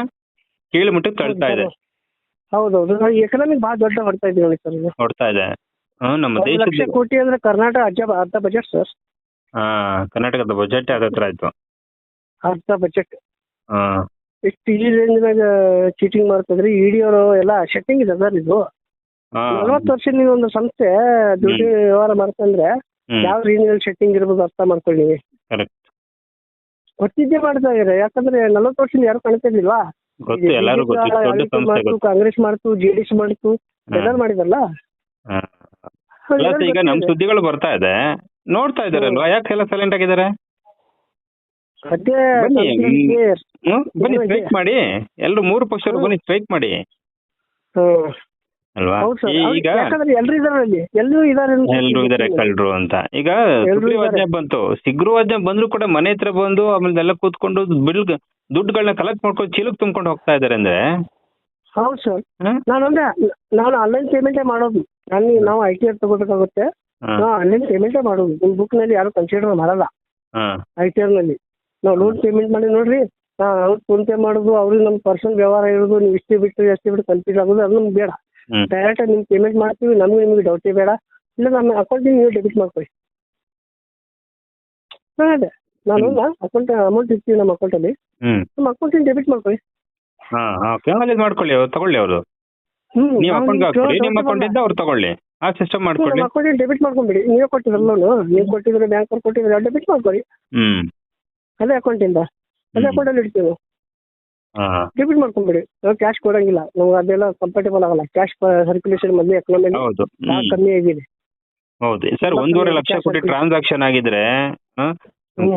ಕೀಳು ಮಟ್ಟಕ್ಕೆ ತಳ್ತಾ ಇದೆ. ಹೌದೌದು, ಎಕನಾಮಿಕ್ ಬಹಳ ದೊಡ್ಡ ಹೊಡ್ತಾ ಇದೀವಿ ಸರ್. ಹೊಡ್ತಾ ಇದೆ. ನಮ್ಮ ದೇಶ 1 ಲಕ್ಷ ಕೋಟಿ ಅಂದ್ರೆ ಕರ್ನಾಟಕ ಅರ್ಧ ಬಜೆಟ್ ಸರ್. ಕರ್ನಾಟಕದ ಬಜೆಟ್ ಅದತ್ರ ಆಯ್ತು, ಅರ್ಧ ಬಜೆಟ್. ಇಷ್ಟು ಈ ರೇಂಜ್ನಾಗ ಚೀಟಿಂಗ್ ಮಾಡ್ತಿದ್ರಿ. ಇಡಿ ಅವರು ಎಲ್ಲ ಸೆಟ್ಟಿಂಗ್ ಇದೆ ಸರ್. ಇದು 40 ವರ್ಷ ನೀವು ಒಂದು ಸಂಸ್ಥೆ ದುಡ್ಡು ವ್ಯವಹಾರ ಮಾಡ್ತಂದ್ರೆ ಯಾವ ರೇಂಜ್ ಸೆಟ್ಟಿಂಗ್ ಇರ್ಬೋದು ಅರ್ಥ ಮಾಡ್ಕೊಳ್ಳಿ. ಗೊತ್ತಿದ್ದೇ ಮಾಡ್ತಾ ಇದ್ದಾರೆ, ಯಾಕಂದ್ರೆ 40 ವರ್ಷದಿಂದ ಯಾರು ಕಾಣ್ತಿರ್ಲಿಲ್ವಾ? ಗೊತ್ತು, ಎಲ್ಲರೂ ಗೊತ್ತು, ದೊಡ್ಡ ಸಂಸ್ಥೆ ಗೊತ್ತು. ಕಾಂಗ್ರೆಸ್ ಮಾಡ್ತು, JDS ಮಾಡ್ತು, ಎಲ್ಲರೂ ಮಾಡಿದ್ರಲ್ಲ. ಹಾ. ಅಲ್ಲ ಸರ್, ಈಗ ನಮ್ ಸುದ್ದಿಗಳು ಬರ್ತಾ ಇದೆ, ನೋಡ್ತಾ ಇದಾರಲ್ವಾ, ಯಾಕೆಲ್ಲ ಸೈಲೆಂಟ್ ಆಗಿದ್ದಾರೆ? ಅದೇ ಬನ್ನಿ, ಸಂಸ್ಥೆಗಳಿಗೆ ಬನ್ನಿ ಸ್ಟ್ರೈಕ್ ಮಾಡಿ, ಎಲ್ರು 3 ಪಕ್ಷರು ಬನ್ನಿ ಸ್ಟ್ರೈಕ್ ಮಾಡಿ ಅಲ್ವಾ? ಹೌದು ಸರ್. ಈಗ ಯಾಕಂದ್ರೆ ಎಲ್ರು ಇದಾರೆ ಅಲ್ಲಿ, ಎಲ್ಲರೂ ಇದಾರೆ ಎಲ್ರು ಇದಾರೆ ಕಳ್ರು ಅಂತ. ಈಗ ಸುಗ್ರೀವಾಜ್ಞೆ ಬಂತು, ಸುಗ್ರೀವಾಜ್ಞೆ ಬಂದ್ರು ಕೂಡ ಮನೆ ಹತ್ರ ಬಂದು ಆಮೇಲೆ ಎಲ್ಲ ಕೂತ್ಕೊಂಡು ದುಡ್ಡುಗಳನ್ನ ಕಲೆಕ್ಟ್ ಮಾಡ್ಕೊಂಡು ಚೀಲಕ್ ತುಂಬ್ಕೊಂಡು ಹೋಗ್ತಾ ಇದಾರೆ ಅಂದ್ರೆ. ಹೌದು ಸರ್. ನಾನು ಆನ್ಲೈನ್ ಪೇಮೆಂಟೇ ಮಾಡೋದು. ನಾವು ITR ತಗೋಬೇಕಾಗುತ್ತೆ, ನಾವು ಆನ್ಲೈನ್ ಪೇಮೆಂಟೇ ಮಾಡೋದು. ನಿಮ್ ಬುಕ್ ನಲ್ಲಿ ಯಾರು ಕನ್ಸಿಡರ್ ಮಾಡಲ್ಲ. ITR ನಲ್ಲಿ ನಾವು ಲೋನ್ ಪೇಮೆಂಟ್ ಮಾಡಿ ನೋಡ್ರಿ, ಅವ್ರು ಫೋನ್ ಪೇ ಮಾಡೋದು, ಅವ್ರಿಗೆ ನಮ್ಮ ಪರ್ಸನಲ್ ವ್ಯವಹಾರ ಇರೋದು, ನೀವು ಇಷ್ಟೇ ಬಿಟ್ಟು ಕನ್ಫ್ಯೂಸ್ ಆಗೋದು, ಅದು ನಮ್ಗೆ ಬೇಡ. ಡೈರೆಕ್ಟ್ ನಿಮ್ಗೆ ಪೇಮೆಂಟ್ ಮಾಡ್ತೀವಿ, ನಿಮ್ಗೆ ಡೌಟೇ ಬೇಡ. ಇಲ್ಲ ನಮ್ಮ ಅಕೌಂಟಿಗೆ ನೀವು ಡೆಬಿಟ್ ಮಾಡ್ಕೊಳ್ಳಿ. ಅದೇ ನಾನು ಅಮೌಂಟ್ ಇರ್ತೀವಿ ನಮ್ಮ ಅಕೌಂಟಲ್ಲಿ, ನಮ್ಮ ಅಕೌಂಟಿಗೆ ಡೆಬಿಟ್ ಮಾಡ್ಕೊಳ್ಳಿ. ಮಾಡ್ಕೊಳ್ಳಿ, ಅವ್ರು ತಗೊಳ್ಳಿ, ಅವರು ನೀವು ಅಕೌಂಟ್ ಹಾಕೊಳ್ಳಿ, ನಿಮ್ಮ ಅಕೌಂಟ್ ಇಂದ ಅವ್ರು ತಗೊಳ್ಳಿ, ಆ ಸಿಸ್ಟಮ್ ಮಾಡ್ಕೊಳ್ಳಿ. ನಮ್ಮ ಅಕೌಂಟಿಗೆ ಡೆಬಿಟ್ ಮಾಡ್ಕೊಂಬಿಡಿ. ನೀವೇ ಕೊಟ್ಟಿದ್ರಲ್ಲ ಲೋನು, ನೀವು ಕೊಟ್ಟಿದ್ರೆ ಬ್ಯಾಂಕ್ ಅವ್ರು ಕೊಟ್ಟಿದ್ರೆ ಡೆಬಿಟ್ ಮಾಡ್ಕೊಳ್ಳಿ. ಅದೇ ಅಕೌಂಟಿಂದ, ಅದೇ ಅಕೌಂಟಲ್ಲಿ ಇಡ್ತೀವಿ, ಡೆಬಿಟ್ ಮಾಡ್ಕೊಂಬಿಡಿ. ನಾವು ಕ್ಯಾಶ್ ಕೊಡಂಗಿಲ್ಲ, ನಮ್ಗೆ ಅದೆಲ್ಲ ಕಂಫರ್ಟೇಬಲ್ ಆಗಲ್ಲ. ಕ್ಯಾಶ್ ಸರ್ಕ್ಯುಲೇಷನ್ ಮೊದಲು ಎಕನಾಮಿ ಕಮ್ಮಿ ಆಗಿದೆ. ಹೌದು ಸರ್, 1.5 ಲಕ್ಷ ಕೋಟಿ ಟ್ರಾನ್ಸಾಕ್ಷನ್ ಆಗಿದ್ರೆ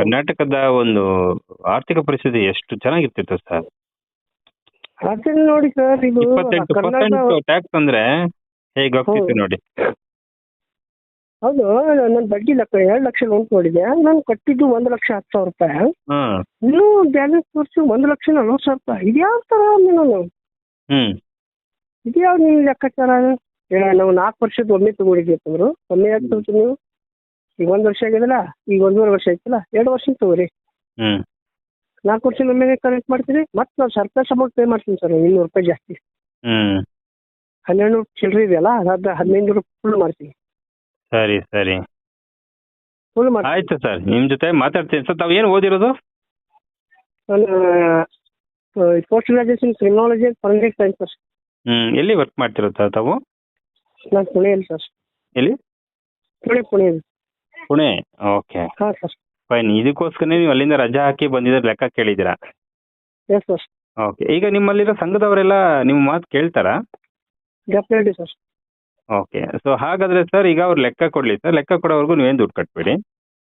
ಕರ್ನಾಟಕದ ಒಂದು ಆರ್ಥಿಕ ಪರಿಸ್ಥಿತಿ ಎಷ್ಟು ಚೆನ್ನಾಗಿರ್ತಿತ್ತು ಸರ್. ಅದನ್ನ ನೋಡಿ ಸರ್, ಇದು 28% ಟ್ಯಾಕ್ಸ್ ಅಂದ್ರೆ ಹೇಗೆ ಹೋಗ್ತಿತ್ತು ನೋಡಿ. ಹೌದು, ನನ್ನ ಬಡ್ಡಿ ಲೆಕ್ಕ 2 ಲಕ್ಷ ಲೋನ್ ಕೊಡಿದೆ, ನಾನು ಕಟ್ಟಿದ್ದು 1,10,000 ರೂಪಾಯಿ. ಇನ್ನೂ ಬ್ಯಾಲೆನ್ಸ್ ತೋರಿಸಿ 1,40,000 ರೂಪಾಯಿ. ಇದ್ಯಾವ ತರ ನೀನು, ಇದ್ಯಾವ ನೀವು ಲೆಕ್ಕಾಚಾರ? ನಾವು 4 ವರ್ಷದ ಒಮ್ಮೆ ತಗೊಂಡಿದ್ದೀವಿ ಅಂತಂದ್ರು, ಒಮ್ಮೆ ಯಾಕೆ ತಗೋತೀವಿ ನೀವು? ಈಗ 1 ವರ್ಷ ಆಗಿದಲ್ಲ, ಈಗ 1.5 ವರ್ಷ ಆಯ್ತಲ್ಲ, 2 ವರ್ಷ ತಗೋರಿ. 4 ವರ್ಷ ಒಮ್ಮೆ ಕಲೆಕ್ಟ್ ಮಾಡ್ತೀರಿ, ಮತ್ತೆ ನಾವು ಸರ್ಪ್ಲಸ್ ಅಮೌಂಟ್ ಪೇ ಮಾಡ್ತೀನಿ ಸರ್, 200 ರೂಪಾಯಿ ಜಾಸ್ತಿ. 1200 ಚಿಲ್ಲರೆ ಇದೆಯಲ್ಲ, ಅದಾದ 1500 ಫುಲ್ ಮಾಡ್ತೀನಿ. ಸರಿ ಸರಿ, ಫುಲ್ ಮಾಡಿ. ಆಯ್ತು ಸರ್, ನಿಮ್ ಜೊತೆ ಮಾತಾಡ್ತೀನಿ ಸರ್. ತಾವು ಏನು ಓದಿರೋದು? ನಾನು post graduation criminology forensic science sir. ಎಲ್ಲಿ ವರ್ಕ್ ಮಾಡ್ತಿರೋ ತಾವು? ನಾನು ಪುಣೆಯಲ್ಲಿ ಸರ್. ಎಲ್ಲಿ? ಪುಣೆಯಲ್ಲಿ. ಪುಣೆ, ಓಕೆ. ಹಾಂ ಸರ್. ಫೈನ್. ಇದಕ್ಕೋಸ್ಕರ ನೀವು ಅಲ್ಲಿಂದ ರಜಾ ಹಾಕಿ ಬಂದಿದ್ರೆ ಲೆಕ್ಕ ಕೇಳಿದ್ದೀರಾ? Yes sir. ಓಕೆ. ಈಗ ನಿಮ್ಮಲ್ಲಿರೋ ಸಂಘದವರೆಲ್ಲ ನಿಮ್ಮ ಮಾತು ಕೇಳ್ತಾರಾ? Definitely sir. ಓಕೆ. ಸೊ ಹಾಗಾದ್ರೆ ಸರ್, ಈಗ ಅವ್ರು ಲೆಕ್ಕ ಕೊಡ್ಲಿ ಸರ್, ಲೆಕ್ಕ ಕೊಡೋವರೆಗೂ ನೀವೇನು ದುಡ್ಡು ಕಟ್ಬೇಡಿ.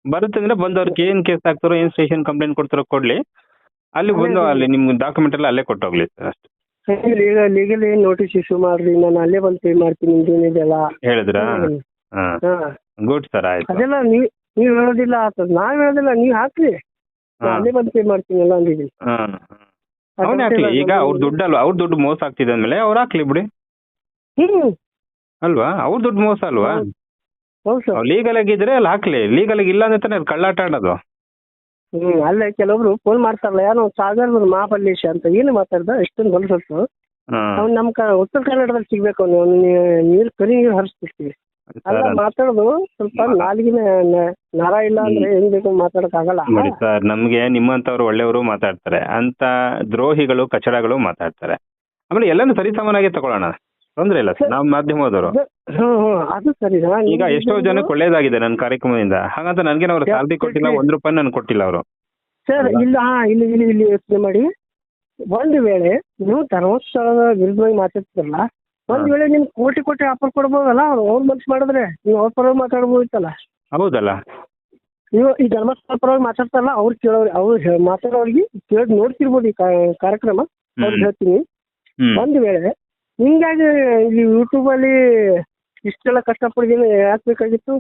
ಬರುತ್ತೆ ಅಂದ್ರೆ ಬಂದು ಅವ್ರಿಗೆ ಏನು ಕೇಸ್ ಹಾಕ್ತಾರೋ, ಏನು ಸ್ಟೇಷನ್ ಕಂಪ್ಲೇಂಟ್ ಕೊಡ್ತಾರೋ ಕೊಡ್ಲಿ, ಅಲ್ಲಿ ಬಂದು ಅಲ್ಲಿ ನಿಮ್ಗೆ ಡಾಕ್ಯುಮೆಂಟ್ ಎಲ್ಲ ಅಲ್ಲೇ ಕೊಟ್ಟೋಗ್ಲಿ ಸರ್ ಅಷ್ಟೇ. ಲೀಗಲ್ ಏನು ನೋಟಿಸ್ ಇಶ್ಯೂ ಮಾಡ್ರಿ, ನಾನು ಅಲ್ಲೇ ಬಂದು ಪೇ ಮಾಡ್ತೀನಿ ನಿಮ್ದೇನಿದೆಲ್ಲ ಹೇಳಿದ್ರಾ? ಗುಡ್ ಸರ್, ಆಯ್ತು. ಅದೆಲ್ಲ ನೀವು ಹೇಳೋದಿಲ್ಲ, ನಾವ್ ಹೇಳೋದಿಲ್ಲ, ನೀವು ಹಾಕ್ರಿ, ಅಲ್ಲೇ ಬಂದು ಪೇ ಮಾಡ್ತೀನಿ ಎಲ್ಲ ಅಂದಿದ್ದೀನಿ. ಅವನೇ ಹಾಕ್ಲಿ. ಈಗ ಅವ್ರ ದುಡ್ಡು ಅಲ್ವಾ, ಅವ್ರ ದುಡ್ಡು ಮೋಸ ಆಗ್ತಿದೆ ಅಂದ್ಮೇಲೆ ಅವ್ರು ಹಾಕ್ಲಿ ಬಿಡಿ ಅಲ್ವಾ? ಅವ್ರ ದುಡ್ಡು ಮೋಸ ಅಲ್ವಾ? ಲೀಗಲ್ ಆಗಿದ್ರೆ ಅಲ್ಲಿ ಹಾಕ್ಲಿ, ಲೀಗಲ್ ಆಗಿ ಇಲ್ಲ ಅಂದ್ರೆ ತಾನೇ ಕಳ್ಳಾಟ ಆಡೋದು. ಅಲ್ಲೇ ಕೆಲವೊಬ್ರು ಫೋನ್ ಮಾಡ್ತಾರಲ್ಲ, ಯಾರೋ ಸಾಗರ್ ಮಹಾಬಲೇಶ ಅಂತ, ಏನು ಮಾತಾಡ್ದ ಎಷ್ಟೊಂದು ಹೊಲಸು. ಅವ್ನು ನಮ್ಮ ಉತ್ತರ ಕನ್ನಡದಲ್ಲಿ ಸಿಗ್ಬೇಕು, ಅವ್ನು ಕರಿ ನೀರು ಹರಿಸ್ಬಿಡ್ತೀವಿ. ಅಲ್ಲ ಮಾತಾಡೋದು ಸ್ವಲ್ಪ ನಾಲ್ಗಿನ ನರ ಇಲ್ಲ ಅಂದ್ರೆ ಹೆಂಗ್ ಬೇಕು ಮಾತಾಡಕ್ ಆಗಲ್ಲ. ನೋಡಿ ಸರ್, ನಮ್ಗೆ ನಿಮ್ಮಂತವ್ರು ಒಳ್ಳೆಯವರು ಮಾತಾಡ್ತಾರೆ, ಅಂತ ದ್ರೋಹಿಗಳು ಕಚಡಗಳು ಮಾತಾಡ್ತಾರೆ. ಆಮೇಲೆ ಎಲ್ಲಾನು ಸರಿಸಮನಾಗಿ ತಗೊಳ್ಳೋಣ, ತೊಂದ್ರೆ ಇಲ್ಲ ಸರ್, ನಾವು ಮಾಧ್ಯಮದವರು. ಅದು ಸರಿ. ಈಗ ಎಷ್ಟೋ ಜನಕ್ಕೆ ಒಳ್ಳೇದಾಗಿದೆ ನನ್ನ ಕಾರ್ಯಕ್ರಮದಿಂದ, ಹಾಗಂತ ನನ್ಗೇನು ಅವ್ರು ಸ್ಯಾಲ್ರಿ ಕೊಟ್ಟಿಲ್ಲ, 1 ರೂಪಾಯಿ ನನ್ಗೆ ಕೊಟ್ಟಿಲ್ಲ ಅವರು. ಸರ್ ಇಲ್ಲ, ಇಲ್ಲಿ ಯೋಚನೆ ಮಾಡಿ. ಒಂದು ವೇಳೆ ನೀವು ಧರ್ಮಸ್ಥಳದ ವಿರುದ್ಧವಾಗಿ ಮಾತಾಡ್ತಿರಲ್ಲ, ಒಂದ್ ವೇಳೆ ನಿಮ್ ಕೋಟಿ ಆಫರ್ ಕೊಡ್ಬೋದಲ್ಲ, ಅವ್ರ ಮನ್ಸು ಮಾಡಿದ್ರೆ ನೀವು ಅವ್ರ ಪರವಾಗಿ ಮಾತಾಡ್ಬೋದಿತ್ತಲ್ಲ. ಹೌದಲ್ಲ, ನೀವು ಈ ಧರ್ಮಸ್ಥಳ ಪರವಾಗಿ ಮಾತಾಡ್ತಾರಲ್ಲ, ಅವ್ರು ಕೇಳೋರು, ಅವ್ರು ಮಾತಾಡೋರಿಗೆ ಕೇಳಿ ನೋಡ್ತಿರ್ಬೋದು ಈ ಕಾರ್ಯಕ್ರಮ. ಅವ್ರಿಗೆ ಹೇಳ್ತೀನಿ, ಒಂದ್ ವೇಳೆ ಹಿಂಗಾಗಿ ಇಲ್ಲಿ ಯೂಟ್ಯೂಬ್ ಅಲ್ಲಿ ಇಷ್ಟೆಲ್ಲ ಕಷ್ಟಪಟ್ಟಿದ್ದೀನಿ ಯಾಕೆ ಬೇಕಾಗಿತ್ತು?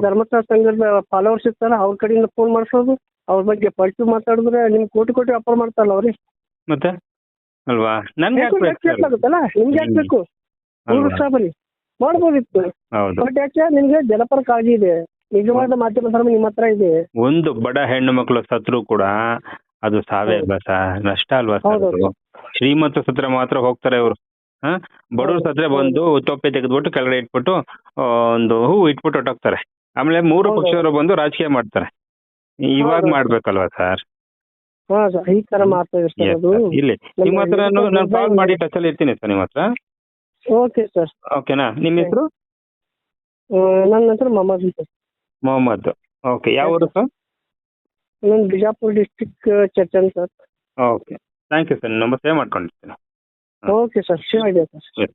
ಧರ್ಮಸ್ಥಳ ಸಂಘದ ಫಾಲೋವರ್ಸ್ ಇರ್ತಾರ, ಅವ್ರ ಕಡೆಯಿಂದ ಫೋನ್ ಮಾಡಿಸೋದು, ಅವ್ರ ಬಗ್ಗೆ ಪಲ್ಟು ಮಾತಾಡಿದ್ರೆ ನಿಮ್ಗೆ ಕೋಟಿ ಆಫರ್ ಮಾಡ್ತಾರಲ್ಲ ಅವ್ರಿಗೆ. ಮತ್ತೆ ಅಲ್ವಾ, ನನ್ಗೆ ಆಗುತ್ತಲ್ಲ, ನಿಮ್ಗೆ ಹಾಕ್ಬೇಕು, 100 ಲಕ್ಷ ಬನ್ನಿ ಮಾಡ್ಬೋದಿತ್ತು. ಬಟ್ ಯಾಕೆ ನಿಮ್ಗೆ ಜನಪರ ಕಾಳಜಿ ಇದೆ, ನಿಜವಾದ ಮಾಧ್ಯಮ ಧರ್ಮ ನಿಮ್ಮ ಹತ್ರ ಇದೆ. ಒಂದು ಬಡ ಹೆಣ್ಣು ಮಕ್ಕಳು ಸತ್ರು ಕೂಡ ಅದು ಸಾವೇ ಅಲ್ವಾ ಸರ್, ನಷ್ಟ ಅಲ್ವಾ ಸರ್? ಶ್ರೀಮಂತ ಸತ್ರ ಮಾತ್ರ ಹೋಗ್ತಾರೆ ಇವರು. ಬಡವ್ರು ಸತ್ರೆ ಬಂದು ತೊಪ್ಪೆ ತೆಗೆದ್ಬಿಟ್ಟು ಕೆಳಗಡೆ ಇಟ್ಬಿಟ್ಟು ಒಂದು ಹೂ ಇಟ್ಬಿಟ್ಟು ಹೊಟ್ಟೋಗ್ತಾರೆ. ಆಮೇಲೆ 3 ಪಕ್ಷದವರು ಬಂದು ರಾಜಕೀಯ ಮಾಡ್ತಾರೆ. ಇವಾಗ ಮಾಡ್ಬೇಕಲ್ವಾ ಸರ್? ಈ ತರ ಮಾಡ್ತಾ ಇಲ್ಲಿ ನಿಮ್ಮ ಹತ್ರ ನಾನು ಕಾಲ್ ಮಾಡಿ ಟಚ್ ಅಲ್ಲಿ ಇರ್ತೀನಿ ಸರ್ ನಿಮ್ಮ ಹತ್ರ. Okay sir. ಓಕೆನಾ? ನಿಮ್ಮ ಹೆಸರು? ನನ್ನ ಹೆಸರು ಮೊಹಮ್ಮದ್. ಮೊಹಮ್ಮದ್. ಓಕೆ. ಯಾವ ಊರು ಸರ್? ಇನ್ನೊಂದು ಬಿಜಾಪುರ ಡಿಸ್ಟಿಕ್ ಚರ್ಚನ್ sir. Okay thank you sir, number save ಮಾಡ್ಕೊಂಡಿರ್ತೀನಿ. ಓಕೆ ಸರ್, ಶಿವ ಇದೆ ಸರ್. ಸರಿ.